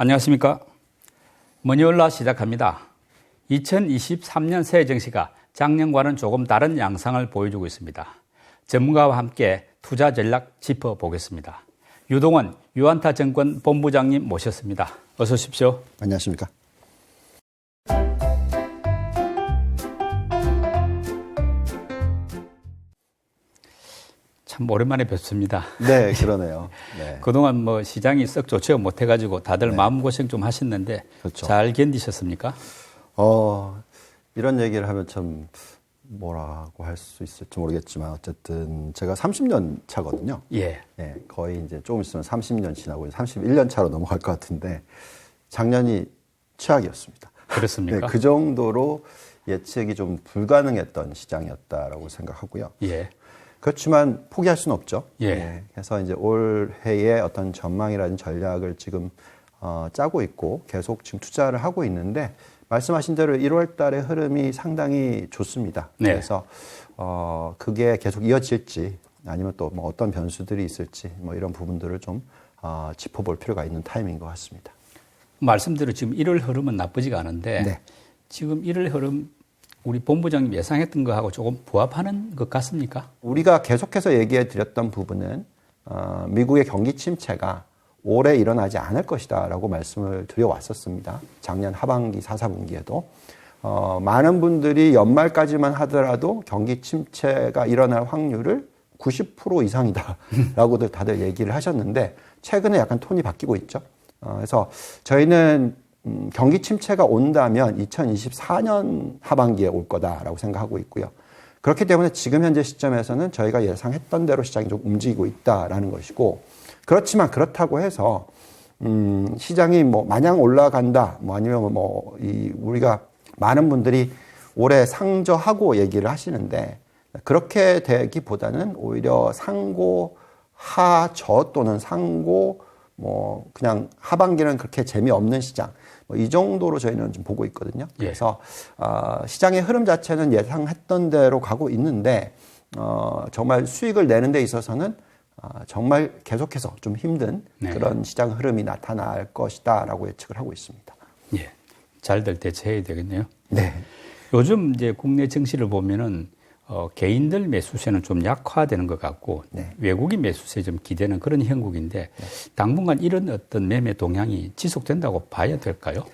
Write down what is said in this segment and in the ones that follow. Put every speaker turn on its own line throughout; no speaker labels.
안녕하십니까. 머니올라 시작합니다. 2023년 새해 정시가 작년과는 조금 다른 양상을 보여주고 있습니다. 전문가와 함께 투자 전략 짚어보겠습니다. 유동원 유안타 증권 본부장님 모셨습니다. 어서 오십시오.
안녕하십니까.
참 오랜만에 뵙습니다.
네, 그러네요. 네.
그동안 시장이 썩 좋지 못해가지고 다들 마음고생 좀 하셨는데
그렇죠.
잘 견디셨습니까?
이런 얘기를 하면 참 뭐라고 할 수 있을지 모르겠지만 어쨌든 제가 30년 차거든요.
예.
네, 거의 이제 조금 있으면 30년 지나고 31년 차로 넘어갈 것 같은데 작년이 최악이었습니다.
그렇습니까?
네, 그 정도로 예측이 좀 불가능했던 시장이었다라고 생각하고요.
예.
그렇지만 포기할 수는 없죠.
예.
네, 그래서 이제 올해의 어떤 전망이라든지 전략을 지금 짜고 있고 계속 지금 투자를 하고 있는데 말씀하신 대로 1월 달의 흐름이 상당히 좋습니다.
네.
그래서 그게 계속 이어질지 아니면 또 어떤 변수들이 있을지 이런 부분들을 좀 짚어볼 필요가 있는 타이밍인 것 같습니다.
말씀대로 지금 1월 흐름은 나쁘지가 않은데
네.
지금 1월 흐름 우리 본부장님 예상했던 거하고 조금 부합하는 것 같습니까?
우리가 계속해서 얘기해 드렸던 부분은 미국의 경기 침체가 올해 일어나지 않을 것이다라고 말씀을 드려왔었습니다. 작년 하반기 4, 4분기에도 많은 분들이 연말까지만 하더라도 경기 침체가 일어날 확률을 90% 이상이다라고들 다들 얘기를 하셨는데 최근에 약간 톤이 바뀌고 있죠. 그래서 저희는 경기 침체가 온다면 2024년 하반기에 올 거다라고 생각하고 있고요. 그렇기 때문에 지금 현재 시점에서는 저희가 예상했던 대로 시장이 좀 움직이고 있다라는 것이고, 그렇지만 그렇다고 해서 시장이 마냥 올라간다, 아니면 우리가 많은 분들이 올해 상저하고 얘기를 하시는데 그렇게 되기보다는 오히려 상고 하저 또는 상고 그냥 하반기는 그렇게 재미없는 시장, 이 정도로 저희는 좀 보고 있거든요. 그래서 시장의 흐름 자체는 예상했던 대로 가고 있는데 정말 수익을 내는 데 있어서는 정말 계속해서 좀 힘든 그런 시장 흐름이 나타날 것이다라고 예측을 하고 있습니다.
예, 잘들 대처해야 되겠네요.
네.
요즘 이제 국내 증시를 보면은 개인들 매수세는 좀 약화되는 것 같고 외국인 매수세에 좀 기대는 그런 형국인데 당분간 이런 어떤 매매 동향이 지속된다고 봐야 될까요?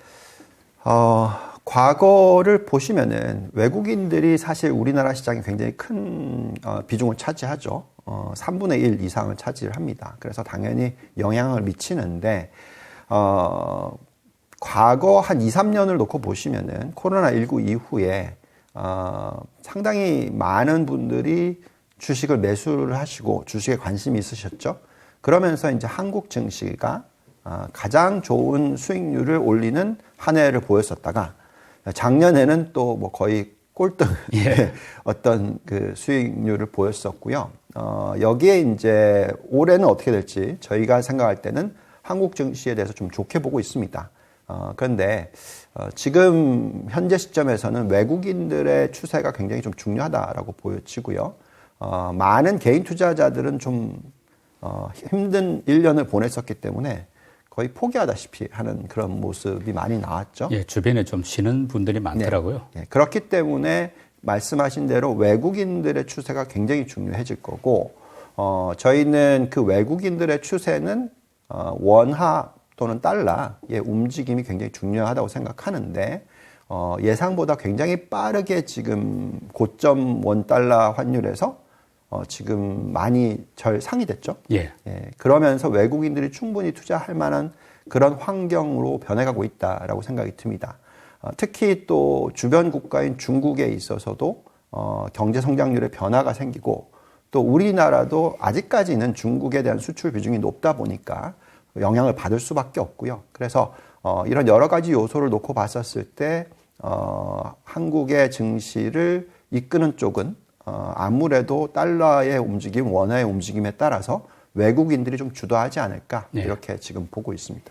과거를 보시면은 외국인들이 사실 우리나라 시장에 굉장히 큰 비중을 차지하죠. 3분의 1 이상을 차지를 합니다. 그래서 당연히 영향을 미치는데 과거 한 2, 3년을 놓고 보시면은 코로나19 이후에 상당히 많은 분들이 주식을 매수를 하시고 주식에 관심이 있으셨죠. 그러면서 이제 한국 증시가 가장 좋은 수익률을 올리는 한 해를 보였었다가 작년에는 또 거의 꼴등 어떤 그 수익률을 보였었고요. 여기에 이제 올해는 어떻게 될지 저희가 생각할 때는 한국 증시에 대해서 좀 좋게 보고 있습니다. 그런데 지금 현재 시점에서는 외국인들의 추세가 굉장히 좀 중요하다라고 보여지고요. 많은 개인 투자자들은 좀 힘든 1년을 보냈었기 때문에 거의 포기하다시피 하는 그런 모습이 많이 나왔죠.
예, 주변에 좀 쉬는 분들이 많더라고요.
네. 그렇기 때문에 말씀하신 대로 외국인들의 추세가 굉장히 중요해질 거고, 저희는 그 외국인들의 추세는 원화 또는 달러의 움직임이 굉장히 중요하다고 생각하는데 예상보다 굉장히 빠르게 지금 고점 원달러 환율에서 지금 많이 상이 됐죠. 예. 그러면서 외국인들이 충분히 투자할 만한 그런 환경으로 변해가고 있다라고 생각이 듭니다. 특히 또 주변 국가인 중국에 있어서도 경제 성장률의 변화가 생기고 또 우리나라도 아직까지는 중국에 대한 수출 비중이 높다 보니까 영향을 받을 수밖에 없고요. 그래서 이런 여러 가지 요소를 놓고 봤었을 때 한국의 증시를 이끄는 쪽은 아무래도 달러의 움직임, 원화의 움직임에 따라서 외국인들이 좀 주도하지 않을까 이렇게 지금 보고 있습니다.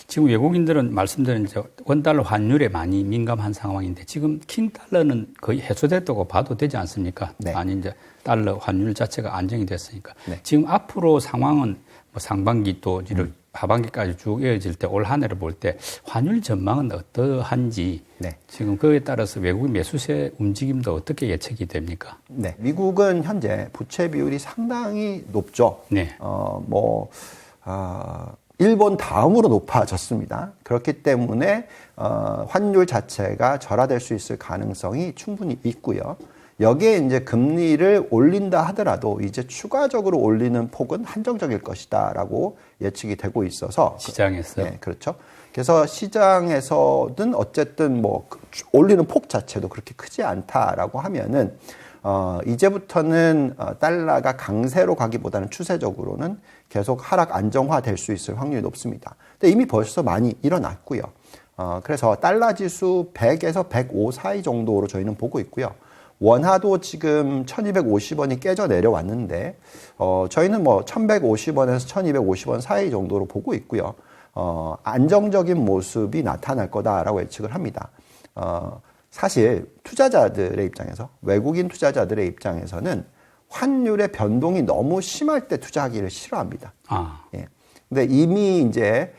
지금 외국인들은 말씀드린 원달러 환율에 많이 민감한 상황인데 지금 킹달러는 거의 해소됐다고 봐도 되지 않습니까? 아니 이제 달러 환율 자체가 안정이 됐으니까 지금 앞으로 상황은 상반기 또 하반기까지 쭉 이어질 때 올 한 해를 볼 때 환율 전망은 어떠한지
네.
지금 그에 따라서 외국인 매수세 움직임도 어떻게 예측이 됩니까?
네. 미국은 현재 부채 비율이 상당히 높죠.
네.
일본 다음으로 높아졌습니다. 그렇기 때문에 환율 자체가 절하될 수 있을 가능성이 충분히 있고요. 여기에 이제 금리를 올린다 하더라도 이제 추가적으로 올리는 폭은 한정적일 것이다라고 예측이 되고 있어서
시장에서.
네, 그렇죠. 그래서 시장에서는 어쨌든 올리는 폭 자체도 그렇게 크지 않다라고 하면은 이제부터는 달러가 강세로 가기보다는 추세적으로는 계속 하락 안정화될 수 있을 확률이 높습니다. 근데 이미 벌써 많이 일어났고요. 그래서 달러 지수 100에서 105 사이 정도로 저희는 보고 있고요. 원화도 지금 1250원이 깨져 내려왔는데, 저희는 1150원에서 1250원 사이 정도로 보고 있고요. 안정적인 모습이 나타날 거다라고 예측을 합니다. 사실 투자자들의 입장에서, 외국인 투자자들의 입장에서는 환율의 변동이 너무 심할 때 투자하기를 싫어합니다. 예. 근데 이미 이제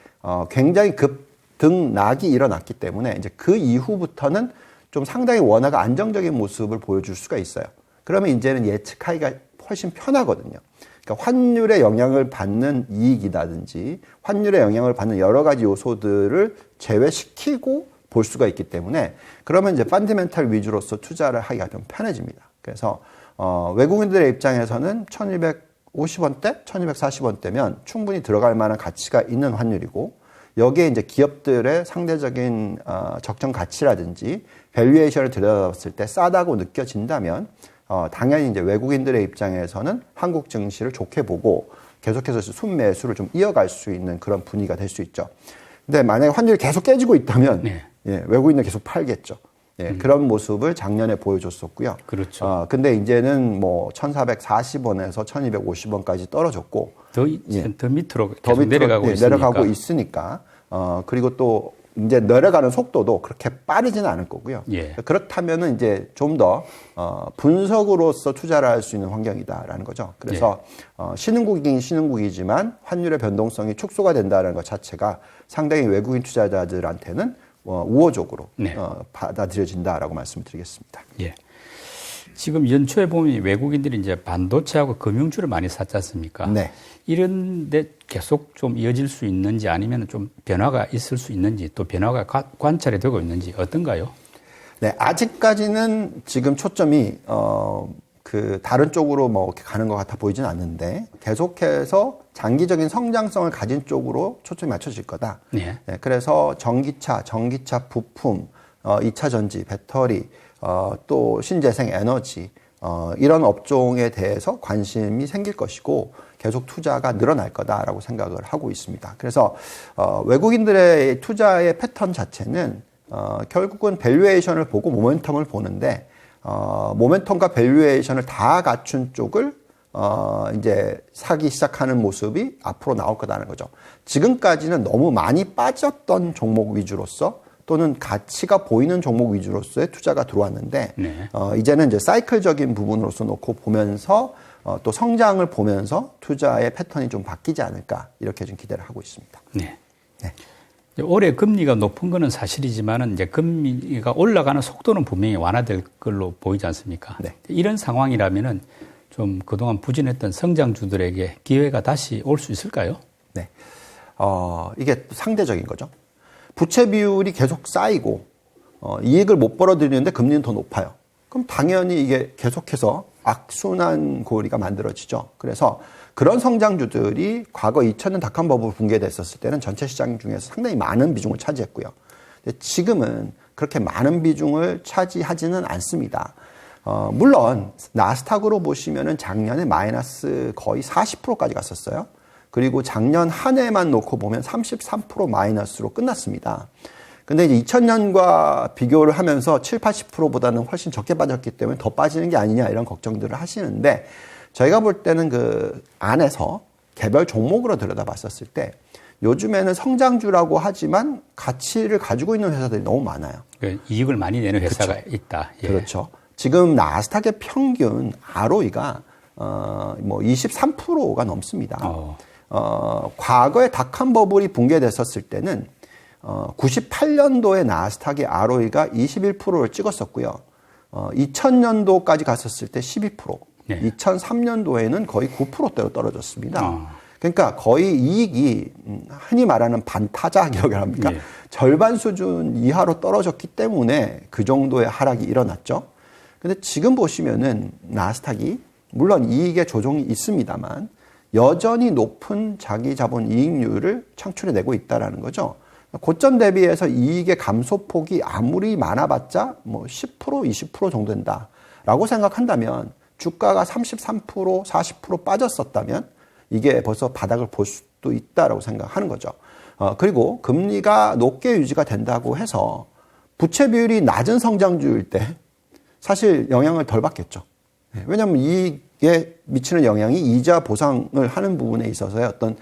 굉장히 급등락이 일어났기 때문에 이제 그 이후부터는 좀 상당히 원화가 안정적인 모습을 보여줄 수가 있어요. 그러면 이제는 예측하기가 훨씬 편하거든요. 그러니까 환율의 영향을 받는 이익이라든지 환율의 영향을 받는 여러 가지 요소들을 제외시키고 볼 수가 있기 때문에 그러면 이제 펀더멘털 위주로서 투자를 하기가 좀 편해집니다. 그래서 외국인들의 입장에서는 1250원대, 1240원대면 충분히 들어갈 만한 가치가 있는 환율이고 여기에 이제 기업들의 상대적인 적정 가치라든지 밸류에이션을 들여다봤을 때 싸다고 느껴진다면 당연히 이제 외국인들의 입장에서는 한국 증시를 좋게 보고 계속해서 순매수를 좀 이어갈 수 있는 그런 분위기가 될 수 있죠. 근데 만약에 환율이 계속 깨지고 있다면
네.
예, 외국인들 계속 팔겠죠. 예, 그런 모습을 작년에 보여줬었고요.
그렇죠.
근데 이제는 1,440원에서 1,250원까지 떨어졌고
더 밑으로 계속
내려가고 있으니까 그리고 또 이제 내려가는 속도도 그렇게 빠르지는 않을 거고요.
예.
그렇다면은 이제 좀 더 분석으로서 투자를 할 수 있는 환경이다라는 거죠. 그래서 신흥국이긴 신흥국이지만 환율의 변동성이 축소가 된다는 것 자체가 상당히 외국인 투자자들한테는 우호적으로
네.
받아들여진다라고 말씀드리겠습니다.
예. 지금 연초에 보면 외국인들이 이제 반도체하고 금융주를 많이 샀지 않습니까?
네.
이런데 계속 좀 이어질 수 있는지 아니면 좀 변화가 있을 수 있는지 또 변화가 관찰이 되고 있는지 어떤가요?
네, 아직까지는 지금 초점이 다른 쪽으로 이렇게 가는 것 같아 보이진 않는데 계속해서 장기적인 성장성을 가진 쪽으로 초점이 맞춰질 거다.
네.
네, 그래서 전기차 부품, 2차 전지, 배터리, 또 신재생 에너지 이런 업종에 대해서 관심이 생길 것이고 계속 투자가 늘어날 거다라고 생각을 하고 있습니다. 그래서 외국인들의 투자의 패턴 자체는 결국은 밸류에이션을 보고 모멘텀을 보는데 모멘텀과 밸류에이션을 다 갖춘 쪽을 이제 사기 시작하는 모습이 앞으로 나올 거다는 거죠. 지금까지는 너무 많이 빠졌던 종목 위주로서 또는 가치가 보이는 종목 위주로서의 투자가 들어왔는데
네.
이제는 이제 사이클적인 부분으로서 놓고 보면서 또 성장을 보면서 투자의 패턴이 좀 바뀌지 않을까 이렇게 좀 기대를 하고 있습니다.
네.
네.
올해 금리가 높은 거는 사실이지만은 이제 금리가 올라가는 속도는 분명히 완화될 걸로 보이지 않습니까?
네.
이런 상황이라면은 좀 그동안 부진했던 성장주들에게 기회가 다시 올 수 있을까요?
네. 이게 상대적인 거죠. 부채 비율이 계속 쌓이고 이익을 못 벌어들이는데 금리는 더 높아요. 그럼 당연히 이게 계속해서 악순환 고리가 만들어지죠. 그래서 그런 성장주들이 과거 2000년 닷컴 버블 붕괴됐었을 때는 전체 시장 중에서 상당히 많은 비중을 차지했고요. 근데 지금은 그렇게 많은 비중을 차지하지는 않습니다. 물론 나스닥으로 보시면은 작년에 마이너스 거의 40%까지 갔었어요. 그리고 작년 한 해만 놓고 보면 33% 마이너스로 끝났습니다. 근데 이제 2000년과 비교를 하면서 7, 80%보다는 훨씬 적게 빠졌기 때문에 더 빠지는 게 아니냐 이런 걱정들을 하시는데 저희가 볼 때는 그 안에서 개별 종목으로 들여다봤었을 때 요즘에는 성장주라고 하지만 가치를 가지고 있는 회사들이 너무 많아요.
이익을 많이 내는 회사가
그렇죠.
있다. 예.
그렇죠. 지금 나스닥의 평균 ROE가 23%가 넘습니다. 과거에 닷컴 버블이 붕괴됐었을 때는 98년도에 나스닥의 ROE가 21%를 찍었었고요. 2000년도까지 갔었을 때 12%, 네. 2003년도에는 거의 9%대로 떨어졌습니다. 그러니까 거의 이익이 흔히 말하는 반타작이라고 합니까? 네. 절반 수준 이하로 떨어졌기 때문에 그 정도의 하락이 일어났죠. 근데 지금 보시면은 나스닥이 물론 이익의 조정이 있습니다만 여전히 높은 자기 자본 이익률을 창출해내고 있다라는 거죠. 고점 대비해서 이익의 감소폭이 아무리 많아봤자 뭐 10%, 20% 정도 된다라고 생각한다면 주가가 33%, 40% 빠졌었다면 이게 벌써 바닥을 볼 수도 있다라고 생각하는 거죠. 그리고 금리가 높게 유지가 된다고 해서 부채 비율이 낮은 성장주일 때 사실 영향을 덜 받겠죠. 왜냐하면 이익에 미치는 영향이 이자 보상을 하는 부분에 있어서의 어떤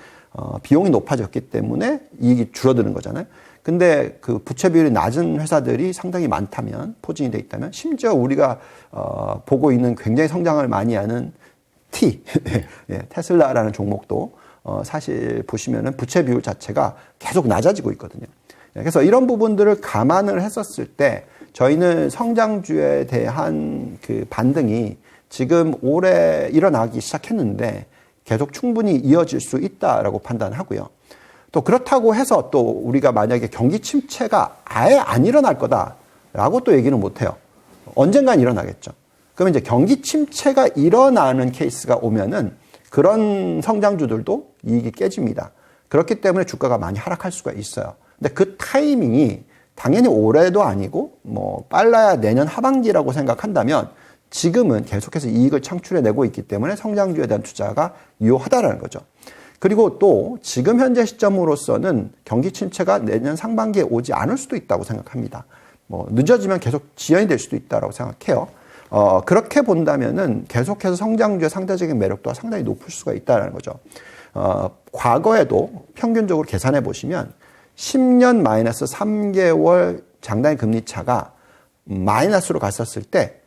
비용이 높아졌기 때문에 이익이 줄어드는 거잖아요. 근데 그 부채 비율이 낮은 회사들이 상당히 많다면, 포진이 돼 있다면, 심지어 우리가 보고 있는 굉장히 성장을 많이 하는 테슬라라는 종목도 사실 보시면은 부채 비율 자체가 계속 낮아지고 있거든요. 그래서 이런 부분들을 감안을 했었을 때 저희는 성장주에 대한 그 반등이 지금 올해 일어나기 시작했는데 계속 충분히 이어질 수 있다라고 판단하고요. 또 그렇다고 해서 또 우리가 만약에 경기 침체가 아예 안 일어날 거다라고 또 얘기는 못해요. 언젠간 일어나겠죠. 그러면 이제 경기 침체가 일어나는 케이스가 오면은 그런 성장주들도 이익이 깨집니다. 그렇기 때문에 주가가 많이 하락할 수가 있어요. 근데 그 타이밍이 당연히 올해도 아니고 뭐 빨라야 내년 하반기라고 생각한다면 지금은 계속해서 이익을 창출해내고 있기 때문에 성장주에 대한 투자가 유효하다라는 거죠. 그리고 또 지금 현재 시점으로서는 경기 침체가 내년 상반기에 오지 않을 수도 있다고 생각합니다. 뭐 늦어지면 계속 지연이 될 수도 있다고 생각해요. 그렇게 본다면은 계속해서 성장주의 상대적인 매력도가 상당히 높을 수가 있다는 거죠. 과거에도 평균적으로 계산해 보시면 10년 마이너스 3개월 장단기 금리 차가 마이너스로 갔었을 때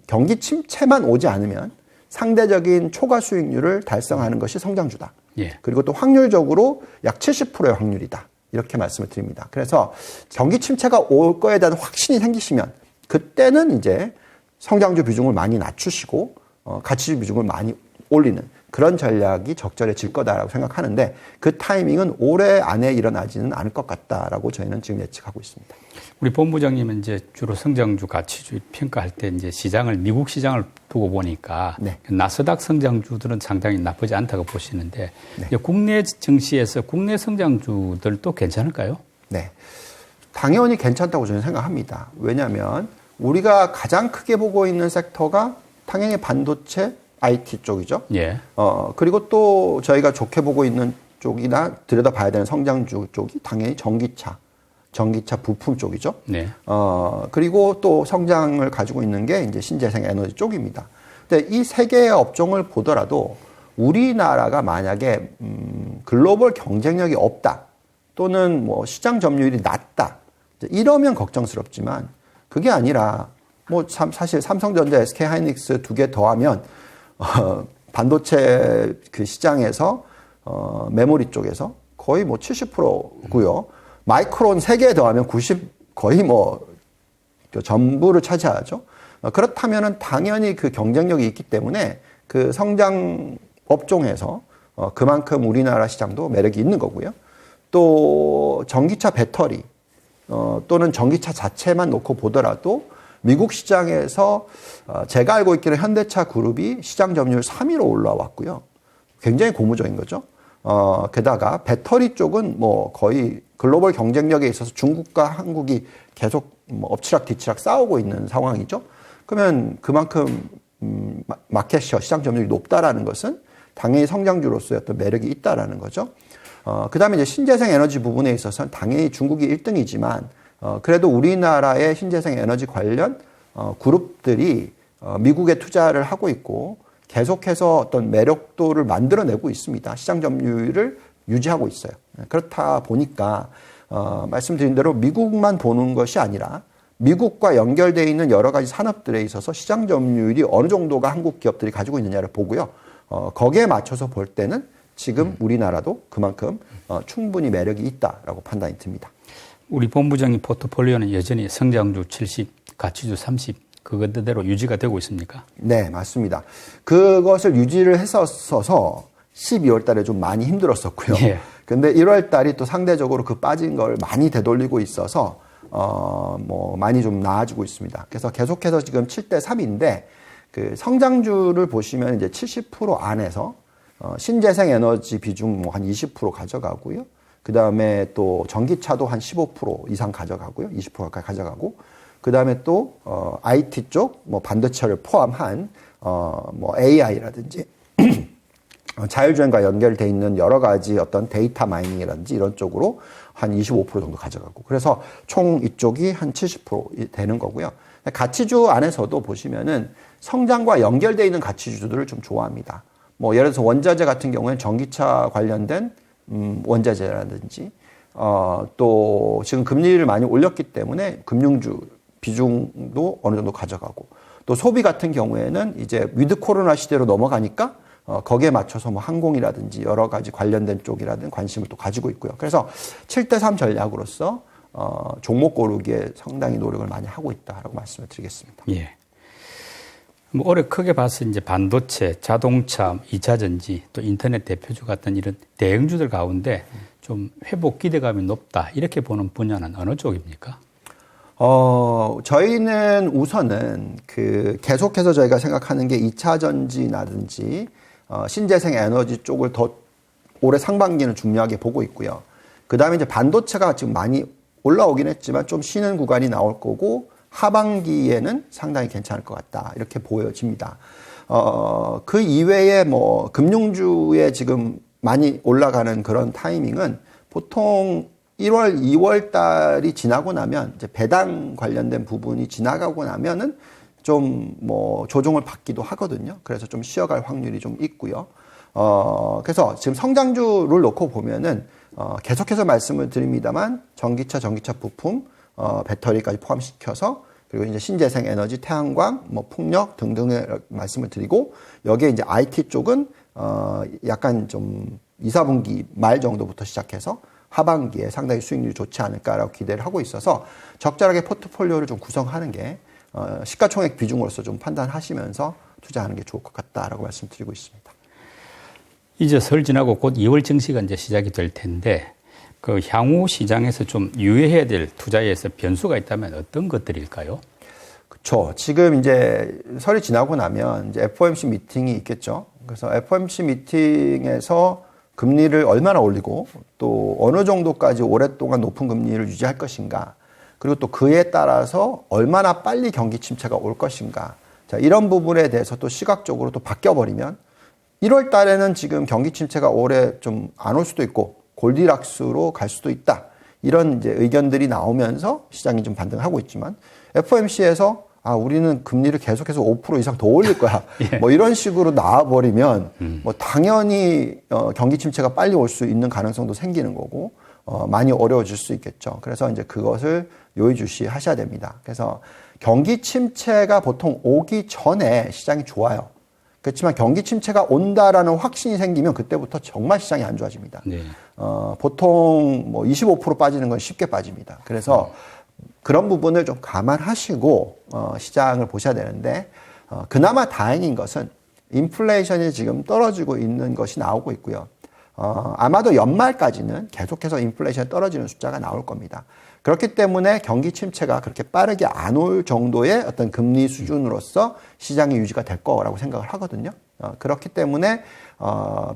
경기 침체만 오지 않으면 상대적인 초과 수익률을 달성하는 것이 성장주다. 예. 그리고 또 확률적으로 약 70%의 확률이다. 이렇게 말씀을 드립니다. 그래서 경기 침체가 올 거에 대한 확신이 생기시면 그때는 이제 성장주 비중을 많이 낮추시고 가치주 비중을 많이 올리는 그런 전략이 적절해질 거다라고 생각하는데 그 타이밍은 올해 안에 일어나지는 않을 것 같다라고 저희는 지금 예측하고 있습니다.
우리 본부장님은 이제 주로 성장주, 가치주 평가할 때 이제 미국 시장을 두고 보니까 네. 나스닥 성장주들은 상당히 나쁘지 않다고 보시는데 네. 국내 증시에서 국내 성장주들도 괜찮을까요?
네, 당연히 괜찮다고 저는 생각합니다. 왜냐하면 우리가 가장 크게 보고 있는 섹터가 당연히 반도체, IT 쪽이죠. 예. 그리고 또 저희가 좋게 보고 있는 쪽이나 들여다봐야 되는 성장주 쪽이 당연히 전기차 부품 쪽이죠. 네. 그리고 또 성장을 가지고 있는 게 이제 신재생 에너지 쪽입니다. 근데 이 세 개의 업종을 보더라도 우리나라가 만약에 글로벌 경쟁력이 없다 또는 뭐 시장 점유율이 낮다 이러면 걱정스럽지만 그게 아니라 뭐 사실 삼성전자, SK하이닉스 두 개 더하면 반도체 그 시장에서 메모리 쪽에서 거의 뭐 70%고요. 마이크론 3개 더하면 90 거의 뭐 전부를 차지하죠. 그렇다면은 당연히 그 경쟁력이 있기 때문에 그 성장 업종에서 그만큼 우리나라 시장도 매력이 있는 거고요. 또 전기차 배터리 또는 전기차 자체만 놓고 보더라도 미국 시장에서 제가 알고 있기는 현대차 그룹이 시장 점유율 3위로 올라왔고요. 굉장히 고무적인 거죠. 게다가 배터리 쪽은 뭐 거의 글로벌 경쟁력에 있어서 중국과 한국이 계속 뭐 엎치락 뒤치락 싸우고 있는 상황이죠. 그러면 그만큼 마켓셔 시장 점유율이 높다라는 것은 당연히 성장주로서의 어떤 매력이 있다라는 거죠. 그다음에 이제 신재생 에너지 부분에 있어서는 당연히 중국이 1등이지만 그래도 우리나라의 신재생 에너지 관련 그룹들이 미국에 투자를 하고 있고 계속해서 어떤 매력도를 만들어내고 있습니다. 시장 점유율을 유지하고 있어요. 그렇다 보니까 말씀드린 대로 미국만 보는 것이 아니라 미국과 연결되어 있는 여러 가지 산업들에 있어서 시장 점유율이 어느 정도가 한국 기업들이 가지고 있느냐를 보고요. 거기에 맞춰서 볼 때는 지금 우리나라도 그만큼 충분히 매력이 있다라고 판단이 듭니다.
우리 본부장님 포트폴리오는 여전히 성장주 70, 가치주 30 그것대로 유지가 되고 있습니까?
네, 맞습니다. 그것을 유지를 했었어서 12월 달에 좀 많이 힘들었었고요.
예.
근데 1월 달이 또 상대적으로 그 빠진 걸 많이 되돌리고 있어서 많이 좀 나아지고 있습니다. 그래서 계속해서 지금 7대 3인데 그 성장주를 보시면 이제 70% 안에서 신재생 에너지 비중 한 20% 가져가고요. 그 다음에 또 전기차도 한 15% 이상 가져가고요. 20% 가까이 가져가고. 그 다음에 또 IT 쪽 반도체를 포함한 AI라든지 자율주행과 연결돼 있는 여러 가지 어떤 데이터 마이닝이라든지 이런 쪽으로 한 25% 정도 가져가고. 그래서 총 이쪽이 한 70% 되는 거고요. 가치주 안에서도 보시면은 성장과 연결돼 있는 가치주들을 좀 좋아합니다. 예를 들어서 원자재 같은 경우에는 전기차 관련된 원자재라든지 또 지금 금리를 많이 올렸기 때문에 금융주 비중도 어느 정도 가져가고, 또 소비 같은 경우에는 이제 위드 코로나 시대로 넘어가니까 거기에 맞춰서 항공이라든지 여러 가지 관련된 쪽이라든 관심을 또 가지고 있고요. 그래서 7대 3 전략으로서 종목 고르기에 상당히 노력을 많이 하고 있다라고 말씀을 드리겠습니다.
예. 올해 크게 봐서 이제 반도체, 자동차, 2차 전지, 또 인터넷 대표주 같은 이런 대형주들 가운데 좀 회복 기대감이 높다 이렇게 보는 분야는 어느 쪽입니까?
저희는 우선은 계속해서 저희가 생각하는 게 2차 전지라든지 신재생 에너지 쪽을 더 올해 상반기는 중요하게 보고 있고요. 그 다음에 이제 반도체가 지금 많이 올라오긴 했지만 좀 쉬는 구간이 나올 거고, 하반기에는 상당히 괜찮을 것 같다 이렇게 보여집니다. 그 이외에 금융주에 지금 많이 올라가는 그런 타이밍은 보통 1월, 2월 달이 지나고 나면 이제 배당 관련된 부분이 지나가고 나면은 좀 조정을 받기도 하거든요. 그래서 좀 쉬어갈 확률이 좀 있고요. 그래서 지금 성장주를 놓고 보면은 계속해서 말씀을 드립니다만 전기차 부품, 배터리까지 포함시켜서, 그리고 이제 신재생 에너지, 태양광, 풍력 등등의 말씀을 드리고, 여기에 이제 IT 쪽은 약간 좀 2, 4분기 말 정도부터 시작해서 하반기에 상당히 수익률이 좋지 않을까라고 기대를 하고 있어서 적절하게 포트폴리오를 좀 구성하는 게 시가총액 비중으로서 좀 판단하시면서 투자하는 게 좋을 것 같다라고 말씀드리고 있습니다.
이제 설 지나고 곧 2월 증시가 이제 시작이 될 텐데 그 향후 시장에서 좀 유의해야 될 투자에서 변수가 있다면 어떤 것들일까요?
그렇죠. 지금 이제 설이 지나고 나면 이제 FOMC 미팅이 있겠죠. 그래서 FOMC 미팅에서 금리를 얼마나 올리고 또 어느 정도까지 오랫동안 높은 금리를 유지할 것인가, 그리고 또 그에 따라서 얼마나 빨리 경기 침체가 올 것인가, 자, 이런 부분에 대해서 또 시각적으로 또 바뀌어버리면 1월 달에는 지금 경기 침체가 올해 좀 안 올 수도 있고 골디락스로 갈 수도 있다, 이런 이제 의견들이 나오면서 시장이 좀 반등하고 있지만, FOMC에서 우리는 금리를 계속해서 5% 이상 더 올릴 거야.
예.
이런 식으로 나와버리면 당연히 경기 침체가 빨리 올 수 있는 가능성도 생기는 거고 많이 어려워질 수 있겠죠. 그래서 이제 그것을 요의주시 하셔야 됩니다. 그래서 경기 침체가 보통 오기 전에 시장이 좋아요. 그렇지만 경기 침체가 온다라는 확신이 생기면 그때부터 정말 시장이 안 좋아집니다.
네.
보통 25% 빠지는 건 쉽게 빠집니다. 그래서 그런 부분을 좀 감안하시고 시장을 보셔야 되는데, 그나마 다행인 것은 인플레이션이 지금 떨어지고 있는 것이 나오고 있고요. 아마도 연말까지는 계속해서 인플레이션이 떨어지는 숫자가 나올 겁니다. 그렇기 때문에 경기 침체가 그렇게 빠르게 안 올 정도의 어떤 금리 수준으로서 시장이 유지가 될 거라고 생각을 하거든요. 그렇기 때문에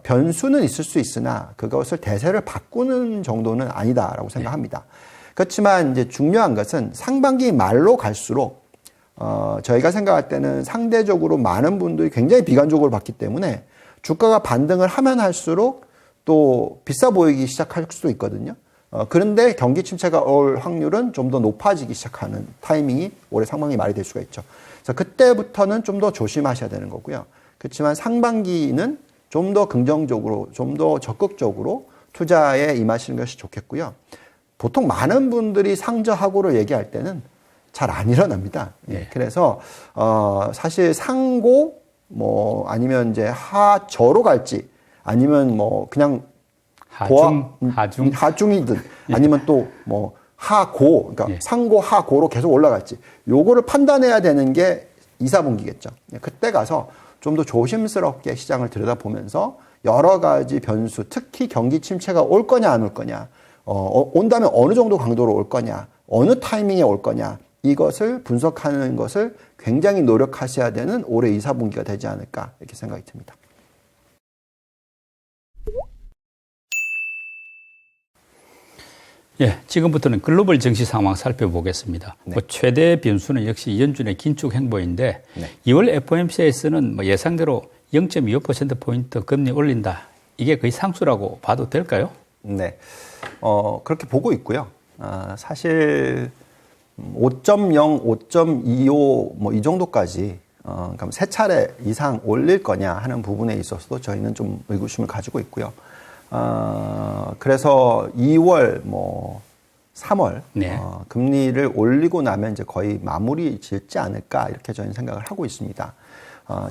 변수는 있을 수 있으나 그것을 대세를 바꾸는 정도는 아니다라고 생각합니다. 그렇지만 이제 중요한 것은 상반기 말로 갈수록 저희가 생각할 때는 상대적으로 많은 분들이 굉장히 비관적으로 봤기 때문에 주가가 반등을 하면 할수록 또 비싸 보이기 시작할 수도 있거든요. 그런데 경기 침체가 올 확률은 좀 더 높아지기 시작하는 타이밍이 올해 상반기 말이 될 수가 있죠. 그래서 그때부터는 좀 더 조심하셔야 되는 거고요. 그렇지만 상반기는 좀 더 긍정적으로, 좀 더 적극적으로 투자에 임하시는 것이 좋겠고요. 보통 많은 분들이 상저하고를 얘기할 때는 잘 안 일어납니다. 예. 그래서 사실 상고 아니면 이제 하저로 갈지, 아니면 뭐 그냥 하중이든 아니면 또 뭐 하고, 그러니까
예.
상고 하고로 계속 올라갈지 요거를 판단해야 되는 게 2, 4분기겠죠. 그때 가서 좀 더 조심스럽게 시장을 들여다보면서 여러 가지 변수, 특히 경기 침체가 올 거냐 안 올 거냐, 온다면 어느 정도 강도로 올 거냐, 어느 타이밍에 올 거냐, 이것을 분석하는 것을 굉장히 노력하셔야 되는 올해 2, 4분기가 되지 않을까 이렇게 생각이 듭니다.
예, 지금부터는 글로벌 증시 상황 살펴보겠습니다.
네.
뭐 최대 변수는 역시 연준의 긴축 행보인데
네.
2월 FOMC에서는 뭐 예상대로 0.25%포인트 금리 올린다. 이게 거의 상수라고 봐도 될까요?
네. 그렇게 보고 있고요. 사실 5.0, 5.25 뭐 이 정도까지 그럼 세 차례 이상 올릴 거냐 하는 부분에 있어서도 저희는 좀 의구심을 가지고 있고요. 그래서 2월 뭐 3월
네.
금리를 올리고 나면 이제 거의 마무리 짓지 않을까 이렇게 저희는 생각을 하고 있습니다.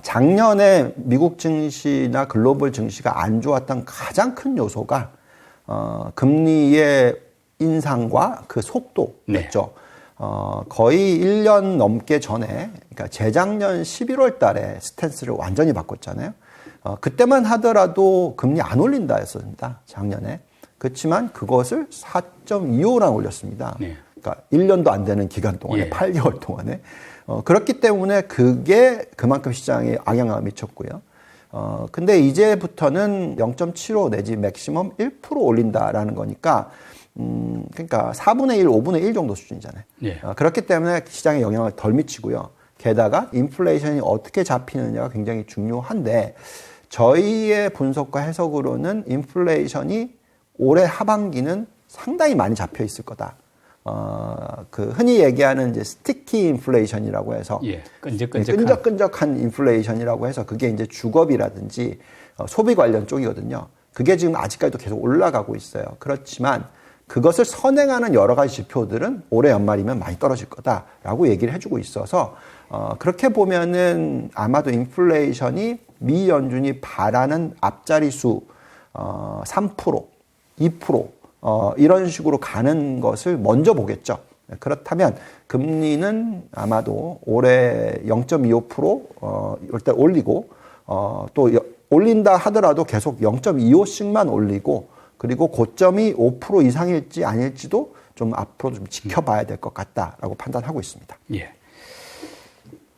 작년에 미국 증시나 글로벌 증시가 안 좋았던 가장 큰 요소가 금리의 인상과 그 속도였죠.
네.
거의 1년 넘게 전에, 그러니까 재작년 11월 달에 스탠스를 완전히 바꿨잖아요. 그때만 하더라도 금리 안 올린다 했습니다. 작년에. 그렇지만 그것을 4.25랑 올렸습니다.
네.
그러니까 1년도 안 되는 기간 동안에,
예.
8개월 동안에. 그렇기 때문에 그게 그만큼 시장에 악영향을 미쳤고요. 근데 이제부터는 0.75 내지 맥시멈 1% 올린다라는 거니까, 그러니까 4분의 1, 5분의 1 정도 수준이잖아요.
예.
그렇기 때문에 시장에 영향을 덜 미치고요. 게다가 인플레이션이 어떻게 잡히느냐가 굉장히 중요한데, 저희의 분석과 해석으로는 인플레이션이 올해 하반기는 상당히 많이 잡혀 있을 거다. 그 흔히 얘기하는 이제 스티키 인플레이션이라고 해서
예, 끈적끈적한.
끈적끈적한 인플레이션이라고 해서 그게 이제 주거비라든지 소비 관련 쪽이거든요. 그게 지금 아직까지도 계속 올라가고 있어요. 그렇지만 그것을 선행하는 여러 가지 지표들은 올해 연말이면 많이 떨어질 거다라고 얘기를 해주고 있어서 그렇게 보면은 아마도 인플레이션이 미 연준이 바라는 앞자리 수 3%, 2% 이런 식으로 가는 것을 먼저 보겠죠. 그렇다면 금리는 아마도 올해 0.25% 일단 올리고 또 올린다 하더라도 계속 0.25씩만 올리고 그리고 고점이 5% 이상일지 아닐지도 좀 앞으로 좀 지켜봐야 될 것 같다라고 판단하고 있습니다.
예.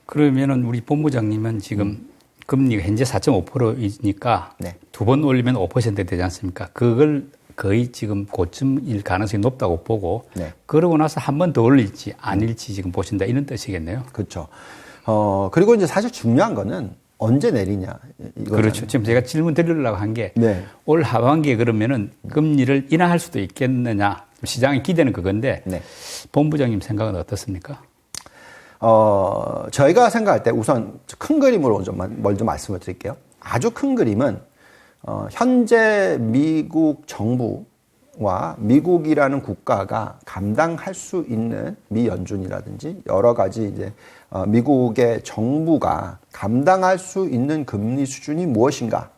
그러면은 우리 본부장님은 지금 금리가 현재 4.5%이니까
네.
두 번 올리면 5% 되지 않습니까? 그걸 거의 지금 고점일 가능성이 높다고 보고
네.
그러고 나서 한 번 더 올릴지 아닐지 지금 보신다 이런 뜻이겠네요.
그렇죠. 그리고 이제 사실 중요한 거는 언제 내리냐 이거잖아요.
그렇죠. 지금 제가 질문 드리려고 한 게 올
네.
하반기에 그러면은 금리를 인하할 수도 있겠느냐 시장의 기대는 그건데
네.
본부장님 생각은 어떻습니까?
저희가 생각할 때 우선 큰 그림으로 먼저 말씀을 드릴게요. 아주 큰 그림은 현재 미국 정부와 미국이라는 국가가 감당할 수 있는 미 연준이라든지 여러 가지 이제 미국의 정부가 감당할 수 있는 금리 수준이 무엇인가?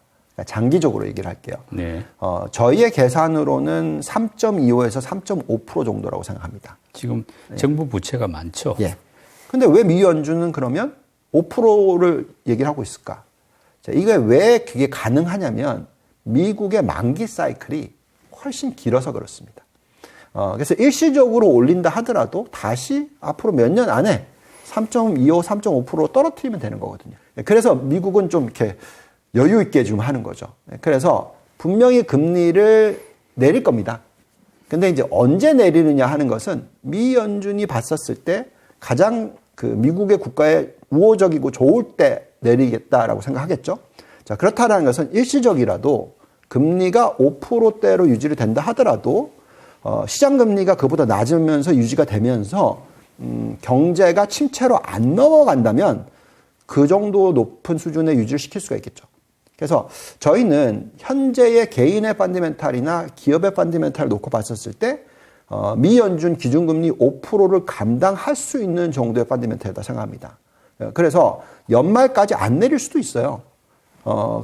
장기적으로 얘기를 할게요.
네.
저희의 계산으로는 3.25에서 3.5% 정도라고 생각합니다.
지금 정부 부채가 많죠.
예. 근데 왜 미 연준은 그러면 5%를 얘기를 하고 있을까? 자, 이게 왜 그게 가능하냐면 미국의 만기 사이클이 훨씬 길어서 그렇습니다. 그래서 일시적으로 올린다 하더라도 다시 앞으로 몇 년 안에 3.25, 3.5% 떨어뜨리면 되는 거거든요. 그래서 미국은 좀 이렇게 여유 있게 지금 하는 거죠. 그래서 분명히 금리를 내릴 겁니다. 근데 이제 언제 내리느냐 하는 것은 미 연준이 봤었을 때 가장 그 미국의 국가에 우호적이고 좋을 때 내리겠다라고 생각하겠죠. 자, 그렇다는 것은 일시적이라도 금리가 5%대로 유지를 된다 하더라도 시장 금리가 그보다 낮으면서 유지가 되면서 경제가 침체로 안 넘어간다면 그 정도 높은 수준에 유지를 시킬 수가 있겠죠. 그래서 저희는 현재의 개인의 펀더멘탈이나 기업의 펀더멘탈을 놓고 봤었을 때 미 연준 기준금리 5%를 감당할 수 있는 정도의 펀더멘탈이다 생각합니다. 그래서 연말까지 안 내릴 수도 있어요.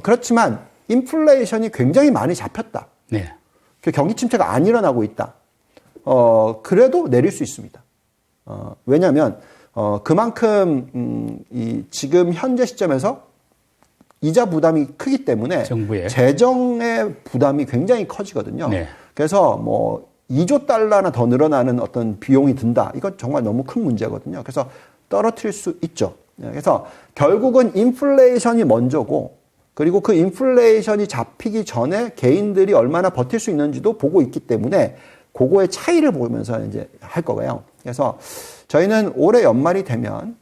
그렇지만 인플레이션이 굉장히 많이 잡혔다.
네.
그 경기 침체가 안 일어나고 있다. 그래도 내릴 수 있습니다. 왜냐하면 그만큼 지금 현재 시점에서 이자 부담이 크기 때문에
정부의
재정의 부담이 굉장히 커지거든요.
네.
그래서 뭐 2조 달러나 더 늘어나는 어떤 비용이 든다. 이건 정말 너무 큰 문제거든요. 그래서 떨어뜨릴 수 있죠. 그래서 결국은 인플레이션이 먼저고, 그리고 그 인플레이션이 잡히기 전에 개인들이 얼마나 버틸 수 있는지도 보고 있기 때문에 그거의 차이를 보면서 이제 할 거고요. 그래서 저희는 올해 연말이 되면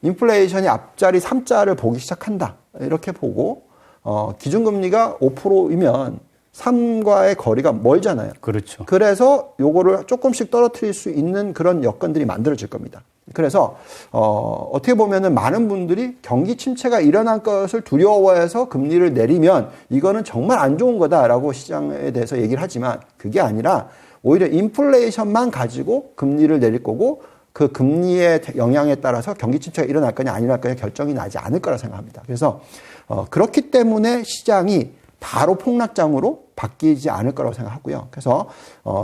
인플레이션이 앞자리 3자를 보기 시작한다. 이렇게 보고 기준금리가 5%이면 3과의 거리가 멀잖아요.
그렇죠.
그래서 요거를 조금씩 떨어뜨릴 수 있는 그런 여건들이 만들어질 겁니다. 그래서 어떻게 보면은 많은 분들이 경기 침체가 일어날 것을 두려워해서 금리를 내리면 이거는 정말 안 좋은 거다라고 시장에 대해서 얘기를 하지만 그게 아니라 오히려 인플레이션만 가지고 금리를 내릴 거고 그 금리의 영향에 따라서 경기 침체가 일어날 거냐 안 일어날 거냐 결정이 나지 않을 거라 생각합니다. 그래서 그렇기 때문에 시장이 바로 폭락장으로 바뀌지 않을 거라고 생각하고요. 그래서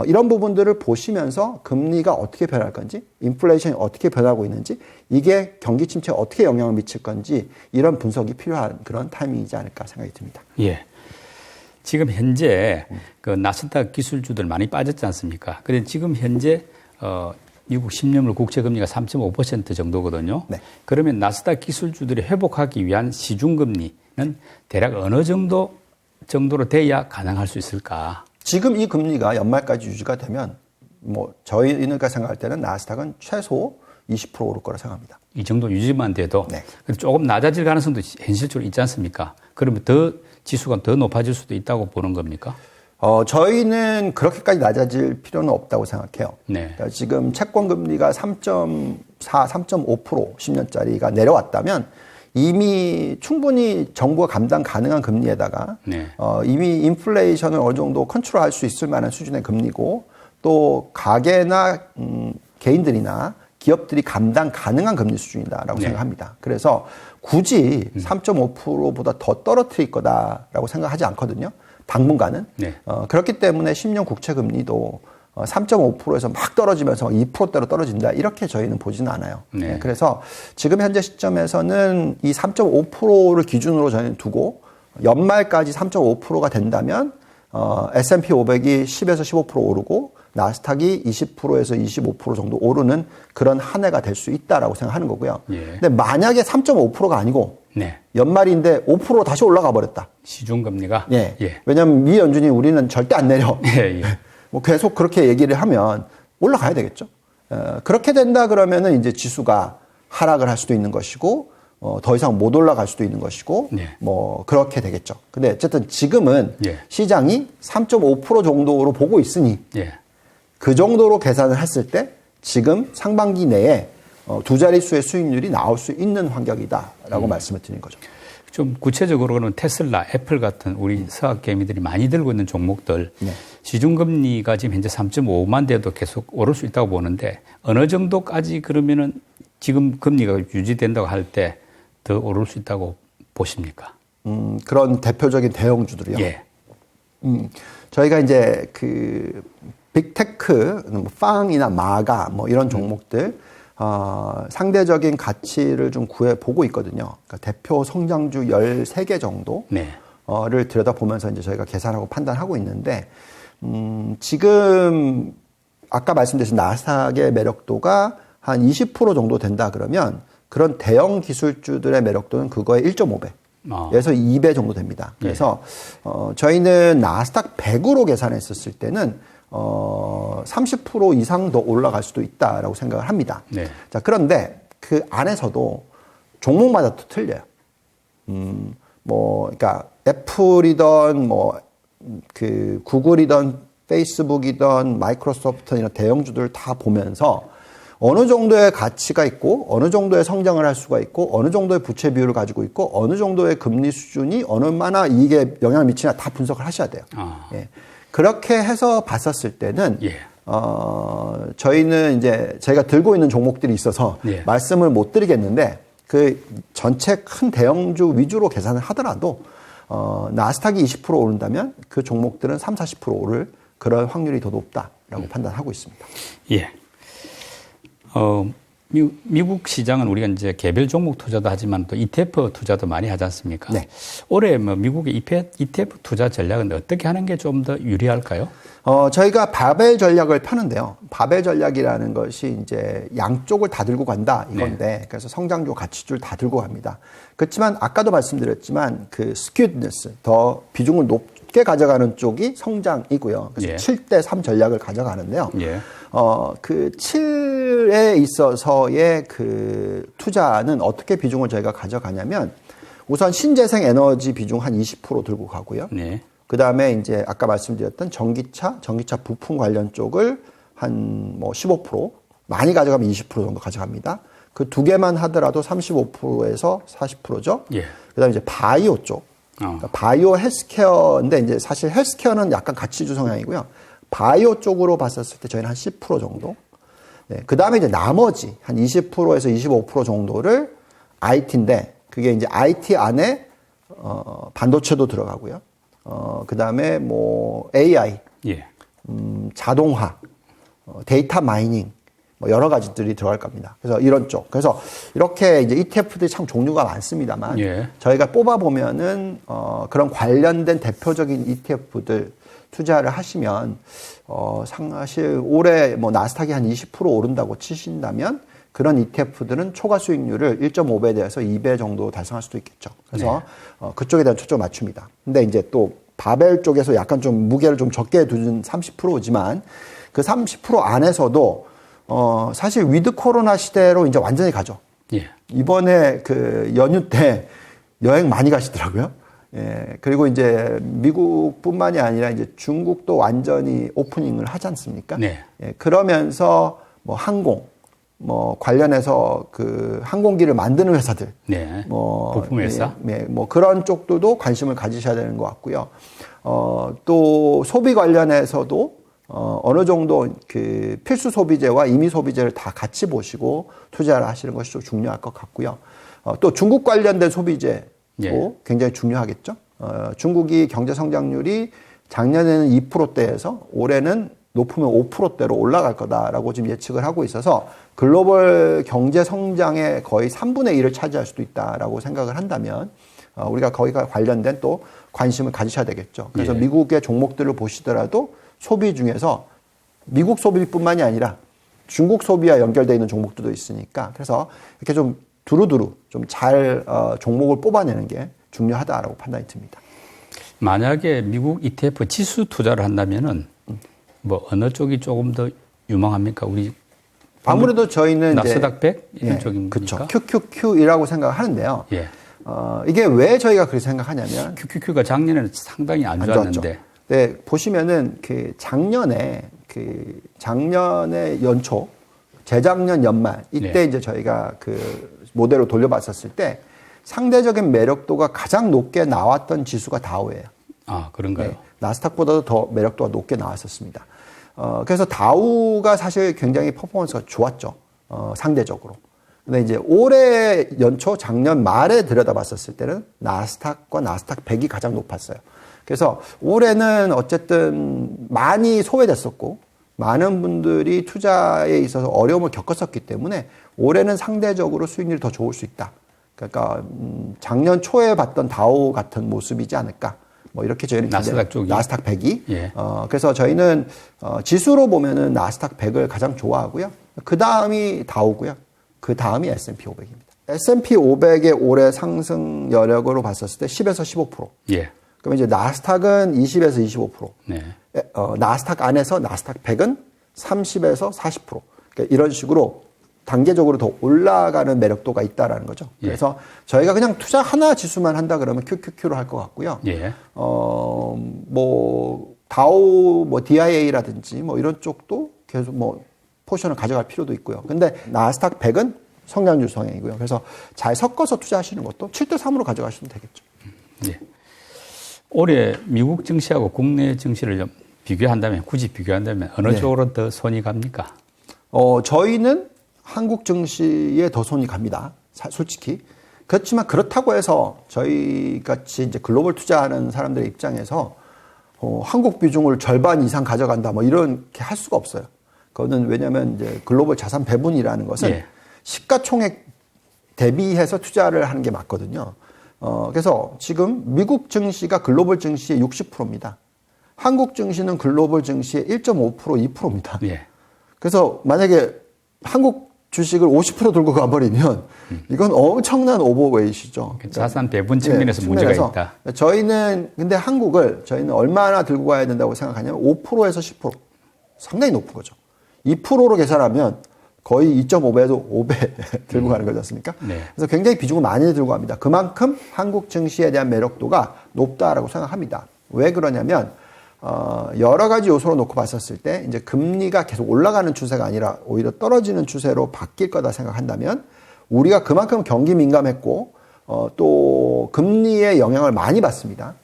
이런 부분들을 보시면서 금리가 어떻게 변할 건지, 인플레이션이 어떻게 변하고 있는지, 이게 경기 침체에 어떻게 영향을 미칠 건지 이런 분석이 필요한 그런 타이밍이지 않을까 생각이 듭니다.
예. 지금 현재 그 나스닥 기술주들 많이 빠졌지 않습니까? 그런데 지금 현재 미국 10년물 국채금리가 3.5% 정도거든요.
네.
그러면 나스닥 기술주들이 회복하기 위한 시중금리는 대략 어느 정도로 돼야 가능할 수 있을까?
지금 이 금리가 연말까지 유지가 되면 뭐 저희가 생각할 때는 나스닥은 최소 20% 오를 거라 생각합니다.
이 정도 유지만 돼도
네.
조금 낮아질 가능성도 현실적으로 있지 않습니까? 그러면 지수가 더 높아질 수도 있다고 보는 겁니까?
저희는 그렇게까지 낮아질 필요는 없다고 생각해요.
네.
그러니까 지금 채권 금리가 3.4, 3.5% 10년짜리가 내려왔다면 이미 충분히 정부가 감당 가능한 금리에다가
네.
이미 인플레이션을 어느 정도 컨트롤할 수 있을 만한 수준의 금리고 또 가계나 개인들이나 기업들이 감당 가능한 금리 수준이다라고
네.
생각합니다. 그래서 굳이 3.5%보다 더 떨어뜨릴 거다라고 생각하지 않거든요. 당분간은.
네.
그렇기 때문에 10년 국채 금리도 3.5%에서 막 떨어지면서 2%대로 떨어진다. 이렇게 저희는 보지는 않아요.
네.
그래서 지금 현재 시점에서는 이 3.5%를 기준으로 저희는 두고 연말까지 3.5%가 된다면 S&P 500이 10에서 15% 오르고 나스닥이 20%에서 25% 정도 오르는 그런 한 해가 될 수 있다라고 생각하는 거고요.
예.
근데 만약에 3.5%가 아니고
네.
연말인데 5% 다시 올라가 버렸다.
시중금리가?
예.
예.
왜냐하면 미 연준이 우리는 절대 안 내려.
예, 예.
뭐 계속 그렇게 얘기를 하면 올라가야 되겠죠. 그렇게 된다 그러면은 이제 지수가 하락을 할 수도 있는 것이고, 더 이상 못 올라갈 수도 있는 것이고,
네.
뭐 그렇게 되겠죠. 근데 어쨌든 지금은
예.
시장이 3.5% 정도로 보고 있으니
예.
그 정도로 계산을 했을 때 지금 상반기 내에 두 자릿수의 수익률이 나올 수 있는 환경이다라고 말씀을 드린 거죠.
좀 구체적으로는 테슬라, 애플 같은 우리 서학 개미들이 많이 들고 있는 종목들
네.
시중금리가 지금 현재 3.5만 돼도 계속 오를 수 있다고 보는데 어느 정도까지 그러면은 지금 금리가 유지된다고 할 때 더 오를 수 있다고 보십니까?
그런 대표적인 대형주들이요.
예.
저희가 이제 그 빅테크, 뭐 빵이나 마가 뭐 이런 종목들 상대적인 가치를 좀 구해보고 있거든요. 그러니까 대표 성장주 13개 정도를
네.
들여다보면서 이제 저희가 계산하고 판단하고 있는데, 지금 아까 말씀드린 나스닥의 매력도가 한 20% 정도 된다 그러면 그런 대형 기술주들의 매력도는 그거의 1.5배에서 2배 정도 됩니다. 그래서 저희는 나스닥 100으로 계산했었을 때는 30% 이상 더 올라갈 수도 있다라고 생각을 합니다.
네.
자, 그런데 그 안에서도 종목마다 또 틀려요. 그러니까 애플이던 그 구글이던 페이스북이던 마이크로소프트 이런 대형주들 다 보면서 어느 정도의 가치가 있고 어느 정도의 성장을 할 수가 있고 어느 정도의 부채 비율을 가지고 있고 어느 정도의 금리 수준이 얼마나 이게 영향을 미치나 다 분석을 하셔야 돼요. 예. 그렇게 해서 봤었을 때는
예.
저희는 이제 제가 들고 있는 종목들이 있어서
예.
말씀을 못 드리겠는데 그 전체 큰 대형주 위주로 계산을 하더라도 나스닥이 20% 오른다면 그 종목들은 30-40% 오를 그럴 확률이 더 높다라고 판단하고 있습니다.
예. 미국 시장은 우리가 이제 개별 종목 투자도 하지만 또 ETF 투자도 많이 하지 않습니까?
네.
올해 뭐 미국의 ETF 투자 전략은 어떻게 하는 게 좀 더 유리할까요?
저희가 바벨 전략을 펴는데요. 바벨 전략이라는 것이 이제 양쪽을 다 들고 간다 이건데, 네. 그래서 성장주, 가치주를 다 들고 갑니다. 그렇지만 아까도 말씀드렸지만 그 skewedness, 더 비중을 높게 가져가는 쪽이 성장이고요. 그래서 예. 7대3 전략을 가져가는데요. 예. 그 7에 있어서의 그 투자는 어떻게 비중을 저희가 가져가냐면 우선 신재생 에너지 비중 한 20% 들고 가고요. 네. 그 다음에 이제 아까 말씀드렸던 전기차 부품 관련 쪽을 한 뭐 15%, 많이 가져가면 20% 정도 가져갑니다. 그 두 개만 하더라도 35%에서 40%죠. 예. 그 다음에 이제 바이오 쪽. 그러니까 바이오 헬스케어인데 이제 사실 헬스케어는 약간 가치주 성향이고요. 바이오 쪽으로 봤었을 때 저희는 한 10% 정도. 네. 그 다음에 이제 나머지 한 20%에서 25% 정도를 IT인데 그게 이제 IT 안에 반도체도 들어가고요. 그 다음에 뭐 AI, 예. 자동화, 데이터 마이닝, 뭐 여러 가지들이 들어갈 겁니다. 그래서 이런 쪽. 그래서 이렇게 이제 ETF들이 참 종류가 많습니다만 예. 저희가 뽑아보면은 그런 관련된 대표적인 ETF들 투자를 하시면 사실 올해 뭐 나스닥이 한 20% 오른다고 치신다면 그런 ETF들은 초과 수익률을 1.5배에 대해서 2배 정도 달성할 수도 있겠죠. 그래서 네. 그쪽에 대한 초점을 맞춥니다. 근데 이제 또 바벨 쪽에서 약간 좀 무게를 좀 적게 두는 30%지만 그 30% 안에서도 사실 위드 코로나 시대로 이제 완전히 가죠. 예. 이번에 그 연휴 때 여행 많이 가시더라고요. 예. 그리고 이제 미국뿐만이 아니라 이제 중국도 완전히 오프닝을 하지 않습니까? 네. 예. 그러면서 뭐 항공, 뭐 관련해서 그 항공기를 만드는 회사들, 네. 뭐
부품 회사,
뭐 그런 쪽들도 관심을 가지셔야 되는 것 같고요. 또 소비 관련해서도 어느 정도 그 필수 소비재와 임의 소비재를 다 같이 보시고 투자를 하시는 것이 좀 중요할 것 같고요. 또 중국 관련된 소비재도 예. 굉장히 중요하겠죠. 중국이 경제 성장률이 작년에는 2%대에서 올해는 높으면 5%대로 올라갈 거다라고 지금 예측을 하고 있어서 글로벌 경제 성장의 거의 3분의 1을 차지할 수도 있다라고 생각을 한다면 우리가 거기가 관련된 또 관심을 가지셔야 되겠죠. 그래서 예. 미국의 종목들을 보시더라도 소비 중에서 미국 소비뿐만이 아니라 중국 소비와 연결되어 있는 종목들도 있으니까 그래서 이렇게 좀 두루두루 좀 잘 종목을 뽑아내는 게 중요하다라고 판단이 듭니다.
만약에 미국 ETF 지수 투자를 한다면은 뭐 어느 쪽이 조금 더 유망합니까? 우리
아무래도 저희는
나스닥 100 이런
예,
쪽입니까?
그렇죠. QQQ이라고 생각을 하는데요. 예. 이게 왜 저희가 그렇게 생각하냐면
QQQ가 작년에는 상당히 안 좋았는데.
네, 보시면은 그 작년에 연초, 재작년 연말 이때 네. 이제 저희가 그 모델로 돌려봤었을 때 상대적인 매력도가 가장 높게 나왔던 지수가 다우예요.
아, 그런가요?
네, 나스닥보다도 더 매력도가 높게 나왔었습니다. 그래서 다우가 사실 굉장히 퍼포먼스가 좋았죠. 상대적으로. 근데 이제 올해 연초 작년 말에 들여다봤었을 때는 나스닥과 나스닥 100이 가장 높았어요. 그래서 올해는 어쨌든 많이 소외됐었고 많은 분들이 투자에 있어서 어려움을 겪었었기 때문에 올해는 상대적으로 수익률이 더 좋을 수 있다. 그러니까 작년 초에 봤던 다우 같은 모습이지 않을까. 뭐 이렇게 저희는
나스닥 쪽이
나스닥 100이
예.
그래서 저희는 지수로 보면은 나스닥 100을 가장 좋아하고요. 그 다음이 다우고요. 그 다음이 S&P 500입니다. S&P 500의 올해 상승 여력으로 봤었을 때 10에서 15%.
예.
그러면 이제 나스닥은 20에서 25%. 네. 나스닥 안에서 나스닥 100은 30에서 40%. 그러니까 이런 식으로 단계적으로 더 올라가는 매력도가 있다라는 거죠. 예. 그래서 저희가 그냥 투자 하나 지수만 한다 그러면 QQQ로 할 것 같고요. 예. 뭐 다우, 뭐 DIA라든지 뭐 이런 쪽도 계속 뭐 포션을 가져갈 필요도 있고요. 근데 나스닥 100은 성장률 성향이고요. 그래서 잘 섞어서 투자하시는 것도 7대3으로 가져가시면 되겠죠.
예. 올해 미국 증시하고 국내 증시를 좀 비교한다면, 굳이 비교한다면 어느 네. 쪽으로 더 손이 갑니까? 저희는
한국 증시에 더 손이 갑니다. 솔직히. 그렇지만 그렇다고 해서 저희 같이 이제 글로벌 투자하는 사람들의 입장에서 한국 비중을 절반 이상 가져간다 뭐 이렇게 할 수가 없어요. 그거는 왜냐하면 이제 글로벌 자산 배분이라는 것은
예.
시가총액 대비해서 투자를 하는 게 맞거든요. 그래서 지금 미국 증시가 글로벌 증시의 60%입니다. 한국 증시는 글로벌 증시의 1.5%, 2%입니다.
예.
그래서 만약에 한국 주식을 50% 들고 가버리면 이건 엄청난 오버웨이시죠.
자산 배분 측면에서 문제가 있다.
근데 한국을 저희는 얼마나 들고 가야 된다고 생각하냐면 5%에서 10%. 상당히 높은 거죠. 2%로 계산하면 거의 2.5배에서 5배 들고 가는 거지 않습니까?
네.
그래서 굉장히 비중을 많이 들고 갑니다. 그만큼 한국 증시에 대한 매력도가 높다라고 생각합니다. 왜 그러냐면, 여러 가지 요소로 놓고 봤었을 때, 이제 금리가 계속 올라가는 추세가 아니라 오히려 떨어지는 추세로 바뀔 거다 생각한다면, 우리가 그만큼 경기 민감했고, 또 금리의 영향을 많이 받습니다.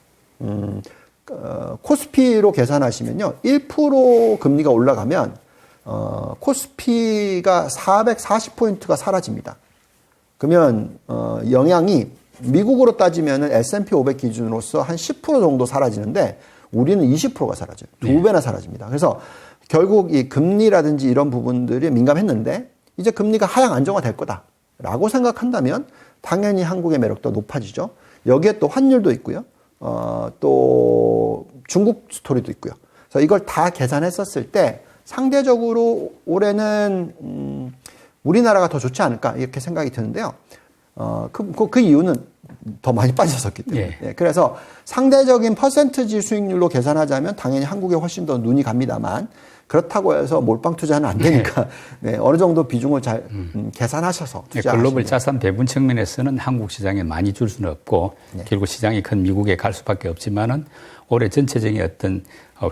코스피로 계산하시면요, 1% 금리가 올라가면, 코스피가 440포인트가 사라집니다. 그러면, 영향이 미국으로 따지면은 S&P 500 기준으로서 한 10% 정도 사라지는데, 우리는 20%가 사라져요. 2배나 사라집니다. 그래서 결국 이 금리라든지 이런 부분들이 민감했는데, 이제 금리가 하향 안정화될 거다라고 생각한다면, 당연히 한국의 매력도 높아지죠. 여기에 또 환율도 있고요. 또 중국 스토리도 있고요. 그래서 이걸 다 계산했었을 때, 상대적으로 올해는 우리나라가 더 좋지 않을까 이렇게 생각이 드는데요. 그 이유는 더 많이 빠졌었기 때문에.
예.
예, 그래서 상대적인 퍼센트지 수익률로 계산하자면 당연히 한국에 훨씬 더 눈이 갑니다만 그렇다고 해서 몰빵 투자는 안 되니까 네, 어느 정도 비중을 잘 계산하셔서 투자하시면.
글로벌 자산 배분 측면에서는 한국 시장에 많이 줄 수는 없고
네.
결국 시장이 큰 미국에 갈 수밖에 없지만은 올해 전체적인 어떤